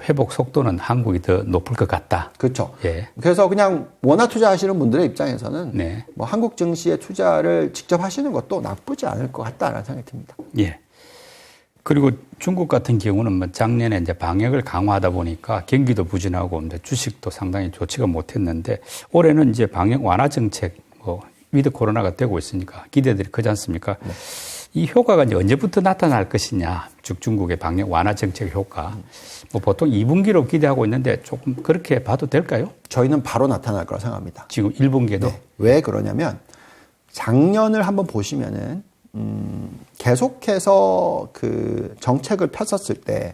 회복 속도는 한국이 더 높을 것 같다.
그렇죠.
예.
그래서 그냥 원화 투자하시는 분들의 입장에서는
네.
뭐 한국 증시에 투자를 직접 하시는 것도 나쁘지 않을 것 같다라는 생각이 듭니다.
예. 그리고 중국 같은 경우는 뭐 작년에 이제 방역을 강화하다 보니까 경기도 부진하고 이제 주식도 상당히 좋지가 못했는데 올해는 이제 방역 완화 정책 뭐 위드 코로나가 되고 있으니까 기대들이 크지 않습니까? 네. 이 효과가 이제 언제부터 나타날 것이냐, 즉 중국의 방역 완화 정책 효과. 뭐 보통 2분기로 기대하고 있는데 조금 그렇게 봐도 될까요?
저희는 바로 나타날 거라 생각합니다.
지금 1분기에도.
네. 왜 그러냐면 작년을 한번 보시면은 계속해서 그 정책을 폈었을 때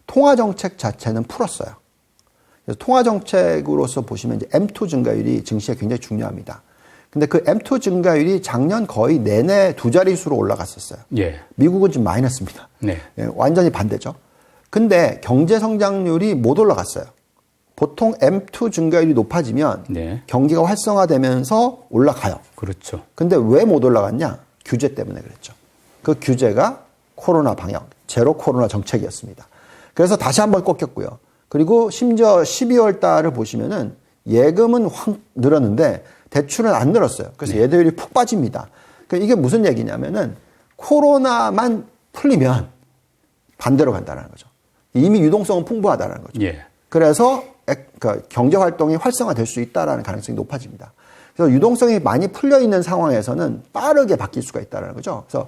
통화 정책 자체는 풀었어요. 그래서 통화 정책으로서 보시면 이제 M2 증가율이 증시에 굉장히 중요합니다. 근데 그 M2 증가율이 작년 거의 내내 두 자릿수로 올라갔었어요.
예.
미국은 지금 마이너스입니다.
네.
예, 완전히 반대죠. 근데 경제 성장률이 못 올라갔어요. 보통 M2 증가율이 높아지면
네.
경기가 활성화되면서 올라가요.
그렇죠.
근데 왜 못 올라갔냐? 규제 때문에 그랬죠. 그 규제가 코로나 방역, 제로 코로나 정책이었습니다. 그래서 다시 한번 꺾였고요. 그리고 심지어 12월 달을 보시면은 예금은 확 늘었는데 대출은 안 늘었어요. 그래서
네.
예대율이 푹 빠집니다. 그러니까 이게 무슨 얘기냐면은 코로나만 풀리면 반대로 간다는 거죠. 이미 유동성은 풍부하다는 거죠.
예.
그래서 그러니까 경제 활동이 활성화될 수 있다라는 가능성이 높아집니다. 그래서 유동성이 많이 풀려 있는 상황에서는 빠르게 바뀔 수가 있다는 거죠. 그래서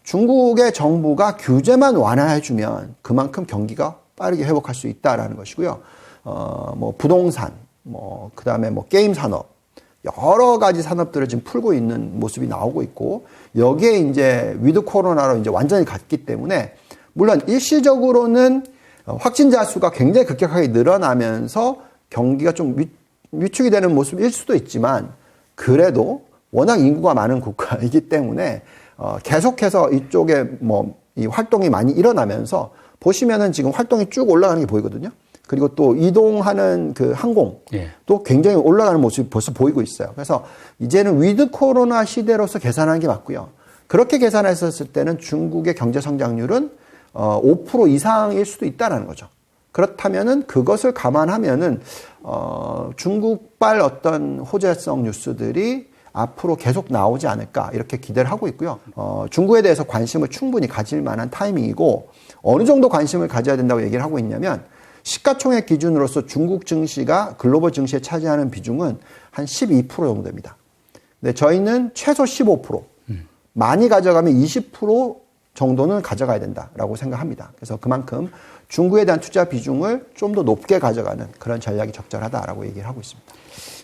중국의 정부가 규제만 완화해주면 그만큼 경기가 빠르게 회복할 수 있다라는 것이고요. 뭐 부동산, 뭐 그다음에 뭐 게임 산업 여러 가지 산업들을 지금 풀고 있는 모습이 나오고 있고 여기에 이제 위드 코로나로 이제 완전히 갔기 때문에 물론 일시적으로는 확진자 수가 굉장히 급격하게 늘어나면서 경기가 좀 위축이 되는 모습일 수도 있지만 그래도 워낙 인구가 많은 국가이기 때문에 계속해서 이쪽에 뭐 이 활동이 많이 일어나면서 보시면은 지금 활동이 쭉 올라가는 게 보이거든요. 그리고 또 이동하는 그 항공
예.
또 굉장히 올라가는 모습이 벌써 보이고 있어요. 그래서 이제는 위드 코로나 시대로서 계산하는 게 맞고요. 그렇게 계산했었을 때는 중국의 경제 성장률은 5% 이상일 수도 있다는 거죠. 그렇다면은 그것을 감안하면은 중국발 어떤 호재성 뉴스들이 앞으로 계속 나오지 않을까 이렇게 기대를 하고 있고요. 중국에 대해서 관심을 충분히 가질 만한 타이밍이고 어느 정도 관심을 가져야 된다고 얘기를 하고 있냐면 시가총액 기준으로서 중국 증시가 글로벌 증시에 차지하는 비중은 한 12% 정도 됩니다. 근데 저희는 최소 15%, 많이 가져가면 20% 정도는 가져가야 된다라고 생각합니다. 그래서 그만큼 중국에 대한 투자 비중을 좀 더 높게 가져가는 그런 전략이 적절하다라고 얘기를 하고 있습니다.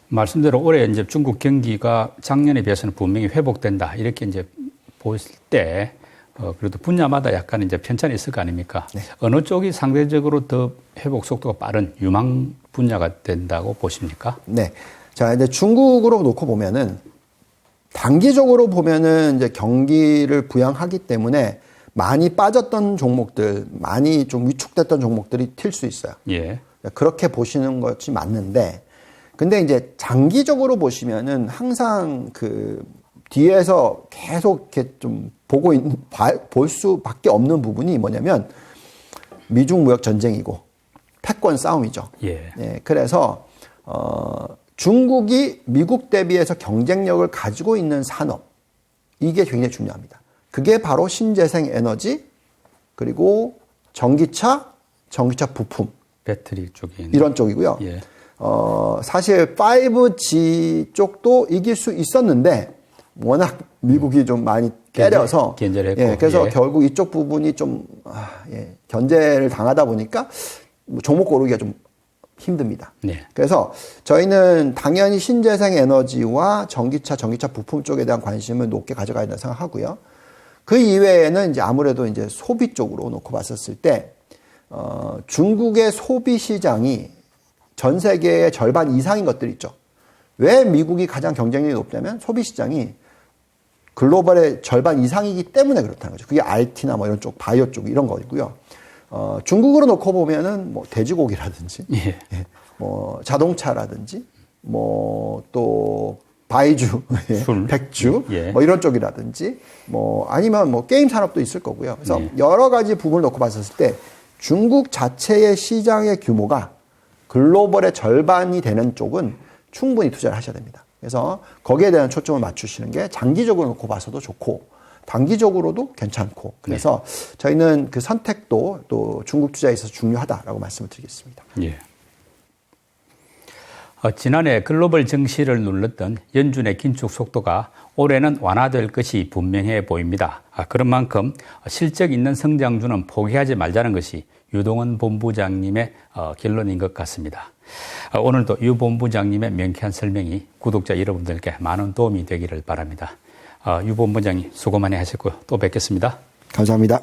말씀대로 올해 이제 중국 경기가 작년에 비해서는 분명히 회복된다. 이렇게 이제 보였을 때, 그래도 분야마다 약간 이제 편차는 있을 거 아닙니까? 네. 어느 쪽이 상대적으로 더 회복 속도가 빠른 유망 분야가 된다고 보십니까?
네. 자, 이제 중국으로 놓고 보면은 단기적으로 보면은 이제 경기를 부양하기 때문에 많이 빠졌던 종목들, 많이 좀 위축됐던 종목들이 튈 수 있어요.
예.
그렇게 보시는 것이 맞는데, 근데 이제 장기적으로 보시면은 항상 그 뒤에서 계속 이렇게 좀 볼 수밖에 없는 부분이 뭐냐면 미중 무역 전쟁이고 패권 싸움이죠.
예.
예, 그래서 중국이 미국 대비해서 경쟁력을 가지고 있는 산업, 이게 굉장히 중요합니다. 그게 바로 신재생 에너지, 그리고 전기차 부품,
배터리 쪽이
이런 쪽이고요.
예.
사실 5G 쪽도 이길 수 있었는데 워낙 미국이 좀 많이 때려서
견제를 했고,
예, 그래서
예.
결국 이쪽 부분이 좀 견제를 당하다 보니까 종목 고르기가 좀 힘듭니다.
네.
그래서 저희는 당연히 신재생 에너지와 전기차 부품 쪽에 대한 관심을 높게 가져가야 된다고 생각하고요. 그 이외에는 이제 아무래도 이제 소비 쪽으로 놓고 봤었을 때, 중국의 소비 시장이 전 세계의 절반 이상인 것들이 있죠. 왜 미국이 가장 경쟁력이 높냐면 소비 시장이 글로벌의 절반 이상이기 때문에 그렇다는 거죠. 그게 RT나 뭐 이런 쪽, 바이오 쪽 이런 거이고요. 중국으로 놓고 보면은 뭐 돼지고기라든지,
예.
예, 뭐 자동차라든지, 뭐 또 바이주,
술.
백주,
예.
뭐 이런 쪽이라든지, 뭐 아니면 뭐 게임 산업도 있을 거고요. 그래서 여러 가지 부분을 놓고 봤을 때 중국 자체의 시장의 규모가 글로벌의 절반이 되는 쪽은 충분히 투자를 하셔야 됩니다. 그래서 거기에 대한 초점을 맞추시는 게 장기적으로 놓고 봐서도 좋고 단기적으로도 괜찮고, 그래서 저희는 그 선택도 또 중국 투자에 있어서 중요하다라고 말씀을 드리겠습니다.
예. 지난해 글로벌 증시를 눌렀던 연준의 긴축 속도가 올해는 완화될 것이 분명해 보입니다. 그런 만큼 실적 있는 성장주는 포기하지 말자는 것이 유동헌 본부장님의 결론인 것 같습니다. 오늘도 유 본부장님의 명쾌한 설명이 구독자 여러분들께 많은 도움이 되기를 바랍니다. 유 본부장님 수고 많이 하셨고요. 또 뵙겠습니다.
감사합니다.